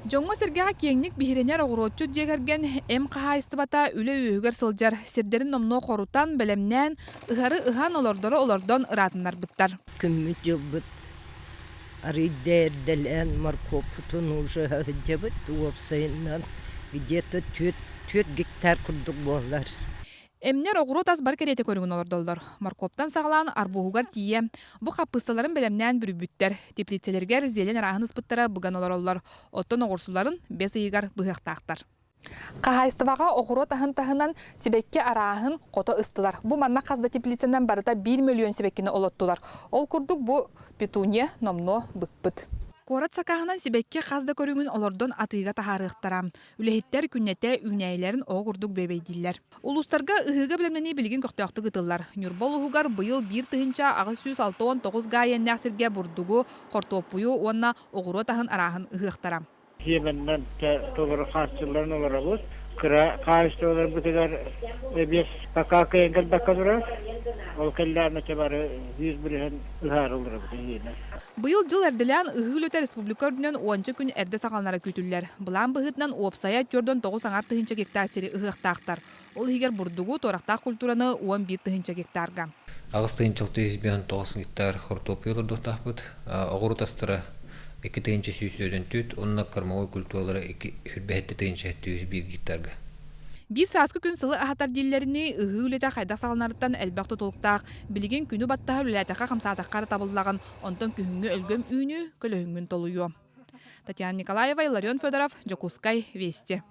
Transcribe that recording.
Жоңго сергеға кеңник бихиренер оғыротчу дегерген эм қағайыстыбата үлі үйігер сылжар сирдерін номно қорутан білемнен ыхары ыхан олордоры олордон ыратынар бұттар. Күммі жылбыт арыдерделен морковтун уже жабыт уопсайынан где-то 4 гектар курдук болар. Эмнер оғырот аз бар керете көрігін олордолдор. Морковтан сағылан арбуғугар тие. Бұ қаппысталарын білемнен бүрүбүттер. Теплицелергер зелен арағын ыспыттара бұған олороллар. Оттон оғырсуларын бес ыйығар бұғықтақтар. Қағайыстываға оғырот ахын-тахынан себекке арағын қото ыстылар. Бұ манна қазда теплиценен барыта 1 миллион себеккені олоттулар. Ол күрдік бұ петуния номно бұқпыт. Корат сакағынан себекке қазда көрігін олордон атыға тахарықтара. Үлехеттер күннете үнәйлерін оғырдық бебейділер. Улустарға ұғыға білімнені білген көқтіяқты ғытылар. Нюрбол ұғығар бұйыл бір тұхынша ағыз 169 ғайен нәсірге бұрдығы қортопуyu онна оғырот ахын арағын ұғықтара. Yemen'den doğru hastalarına varalım. Kıra hastalar bu kadar bir kakak engel bakılır. O kellerine çabarı 100 birhen ıhar olur bu yine. Быйыл жыл эрделян Ыгыл-Өтө республика өрдүнөн 10 күн эрде сагалнара күтүллер. Былан быгытнан уопсая жордон 9 аңар тыгынча гектар сери ыгыктактар. Ол хигер бурдугу торактак культураны 11 тыгынча гектарга. Агыс тыгынчылты 9 гектар хортопиолор дотахбыт. Огурутастыра 2 тыгынча сүйсөдөн түт, онна кармавой культуралары 2 тыгынча 101 гектарга. Bir saaskı gün sılı ahatar dillerini Ыгыл-Өтө хайдақ сагалнарыттан әлбәк тотулуктақ, билеген күні баттаға үләтіға қамсатаққары табылдаған, онтан күхінгі өлгөм үйіні көлөһүнгүн толую. Татьяна Николаева, Иларион Федоров, Жокускай, Вести.